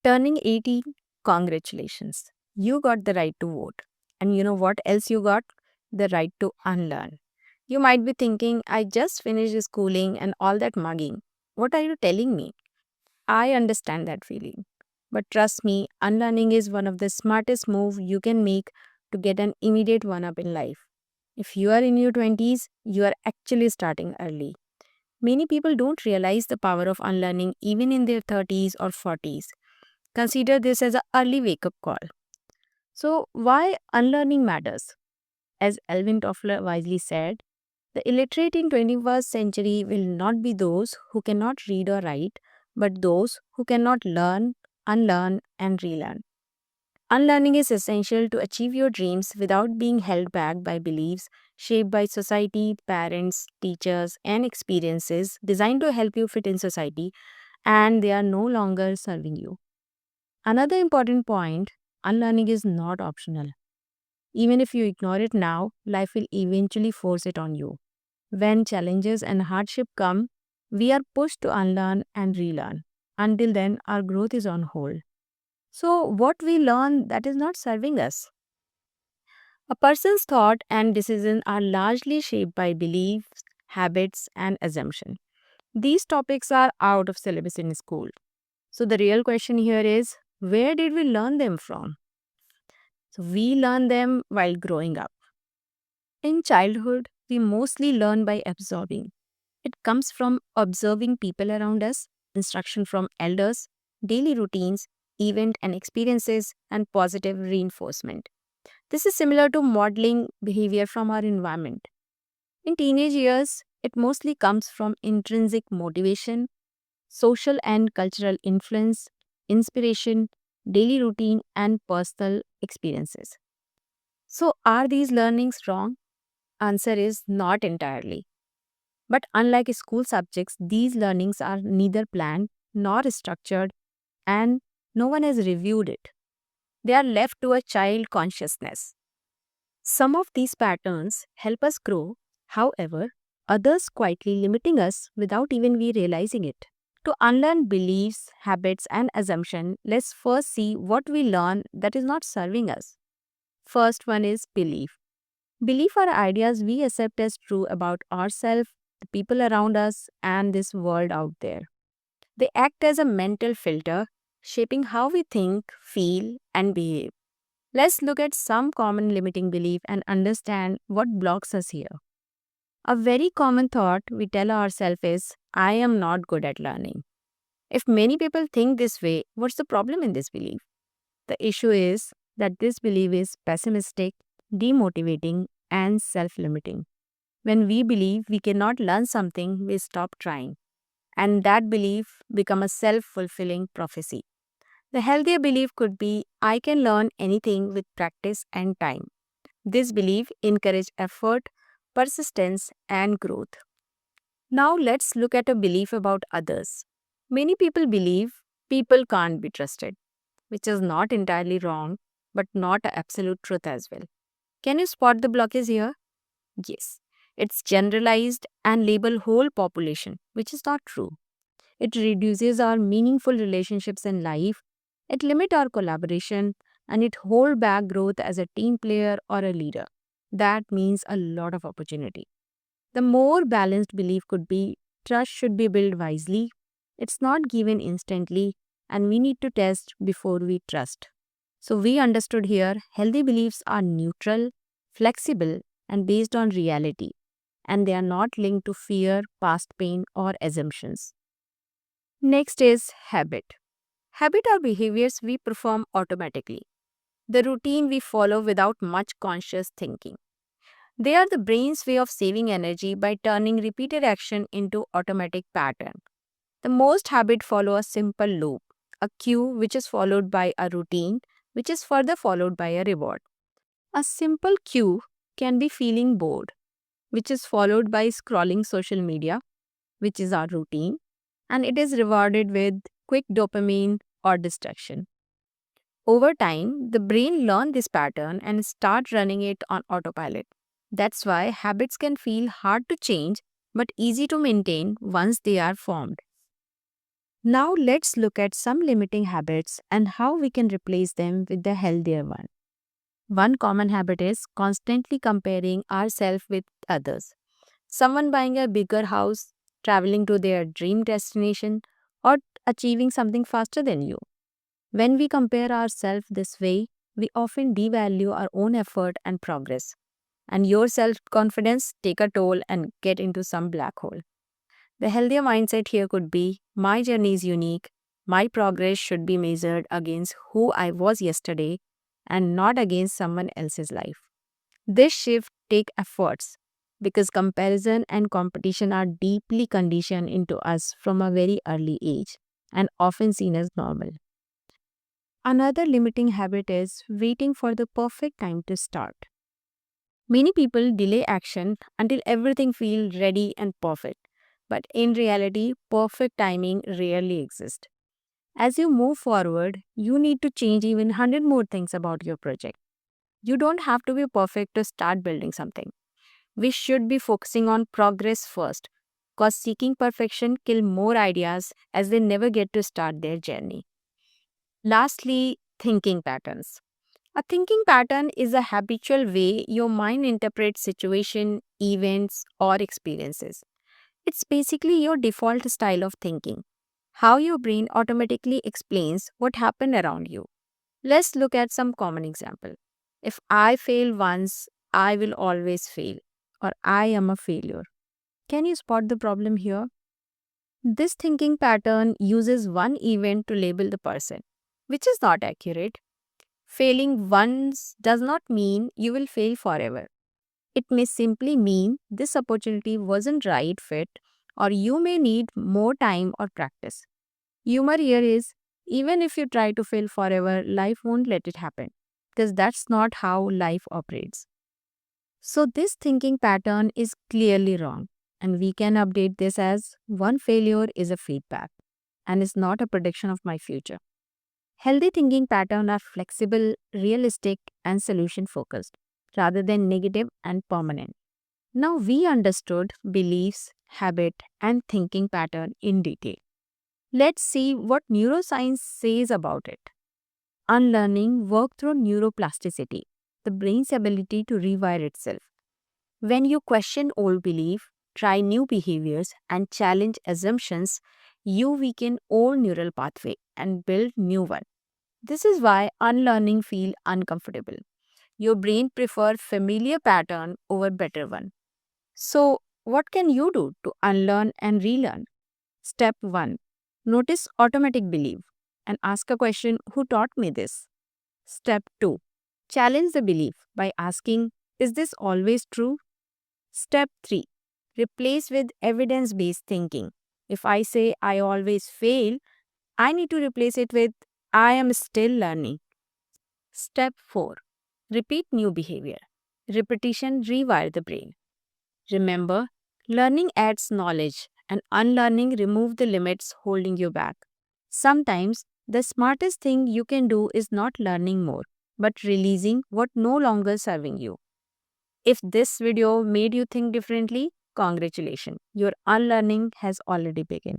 Turning 18, congratulations. You got the right to vote. And you know what else you got? The right to unlearn. You might be thinking, I just finished schooling and all that mugging. What are you telling me? I understand that feeling. But trust me, unlearning is one of the smartest moves you can make to get an immediate one up in life. If you are in your 20s, you are actually starting early. Many people don't realize the power of unlearning even in their 30s or 40s. Consider this as an early wake up call. So, why unlearning matters? As Alvin Toffler wisely said, the illiterate in 21st century will not be those who cannot read or write, but those who cannot learn, unlearn, and relearn. Unlearning is essential to achieve your dreams without being held back by beliefs shaped by society, parents, teachers, and experiences designed to help you fit in society, and they are no longer serving you. Another important point, unlearning is not optional. Even if you ignore it now, life will eventually force it on you. When challenges and hardship come, we are pushed to unlearn and relearn. Until then, our growth is on hold. So, what we learn that is not serving us. A person's thought and decision are largely shaped by beliefs, habits, and assumption. These topics are out of syllabus in school. So, the real question here is where did we learn them from? So, we learn them while growing up. In childhood, we mostly learn by absorbing. It comes from observing people around us, instruction from elders, daily routines, event and experiences, and positive reinforcement. This is similar to modeling behavior from our environment. In teenage years, it mostly comes from intrinsic motivation, social and cultural influence, inspiration, daily routine, and personal experiences. So, are these learnings wrong? Answer is not entirely. But unlike school subjects, these learnings are neither planned nor structured, and no one has reviewed it. They are left to a child consciousness. Some of these patterns help us grow, however, others quietly limiting us without even we realizing it. To unlearn beliefs, habits, and assumptions, let's first see what we learn that is not serving us. First one is belief. Belief are ideas we accept as true about ourselves, the people around us, and this world out there. They act as a mental filter, shaping how we think, feel, and behave. Let's look at some common limiting belief and understand what blocks us here. A very common thought we tell ourselves is, I am not good at learning. If many people think this way, what's the problem in this belief? The issue is that this belief is pessimistic, demotivating, and self limiting. When we believe we cannot learn something, we stop trying. And that belief becomes a self fulfilling prophecy. The healthier belief could be I can learn anything with practice and time. This belief encourages effort, persistence, and growth. Now let's look at a belief about others. Many people believe people can't be trusted, which is not entirely wrong, but not an absolute truth as well. Can you spot the blockage here? Yes. It's generalized and label whole population, which is not true. It reduces our meaningful relationships in life, it limits our collaboration, and it hold back growth as a team player or a leader. That means a lot of opportunity. The more balanced belief could be trust should be built wisely. It's not given instantly, and we need to test before we trust. So, we understood here healthy beliefs are neutral, flexible, and based on reality, and they are not linked to fear, past pain, or assumptions. Next is habit. Habit are behaviors we perform automatically, the routine we follow without much conscious thinking. They are the brain's way of saving energy by turning repeated action into automatic pattern. The most habit follow a simple loop, a cue which is followed by a routine, which is further followed by a reward. A simple cue can be feeling bored, which is followed by scrolling social media, which is our routine, and it is rewarded with quick dopamine or distraction. Over time, the brain learns this pattern and start running it on autopilot. That's why habits can feel hard to change but easy to maintain once they are formed. Now let's look at some limiting habits and how we can replace them with the healthier one. One common habit is constantly comparing ourselves with others. Someone buying a bigger house, traveling to their dream destination, or achieving something faster than you. When we compare ourselves this way, we often devalue our own effort and progress. And your self confidence take a toll and get into some black hole. The healthier mindset here could be my journey is unique, my progress should be measured against who I was yesterday and not against someone else's life. This shift take efforts because comparison and competition are deeply conditioned into us from a very early age and often seen as normal. Another limiting habit is waiting for the perfect time to start. Many people delay action until everything feels ready and perfect. But in reality, perfect timing rarely exists. As you move forward, you need to change even 100 more things about your project. You don't have to be perfect to start building something. We should be focusing on progress first, because seeking perfection kill more ideas as they never get to start their journey. Lastly, thinking patterns. A thinking pattern is a habitual way your mind interprets situation, events, or experiences. It's basically your default style of thinking, how your brain automatically explains what happened around you. Let's look at some common example. If I fail once, I will always fail, or I am a failure. Can you spot the problem here? This thinking pattern uses one event to label the person, which is not accurate. Failing once does not mean you will fail forever. It may simply mean this opportunity wasn't right fit or you may need more time or practice. Humor here is even if you try to fail forever, life won't let it happen because that's not how life operates. So, this thinking pattern is clearly wrong, and we can update this as one failure is a feedback and is not a prediction of my future. Healthy thinking patterns are flexible, realistic, and solution focused rather than negative and permanent. Now we understood beliefs, habit, and thinking pattern in detail. Let's see what neuroscience says about it. Unlearning work through neuroplasticity, the brain's ability to rewire itself. When you question old belief, try new behaviors, and challenge assumptions, you weaken old neural pathway and build new one. This is why unlearning feel uncomfortable. Your brain prefer familiar pattern over better one. So, what can you do to unlearn and relearn? Step 1. Notice automatic belief and ask a question who taught me this? Step 2. Challenge the belief by asking is this always true? Step 3. Replace with evidence based thinking. If I say I always fail, I need to replace it with I am still learning. Step 4. Repeat new behavior. Repetition rewire the brain. Remember, learning adds knowledge and unlearning remove the limits holding you back. Sometimes the smartest thing you can do is not learning more, but releasing what no longer serving you. If this video made you think differently, congratulations. Your unlearning has already begun.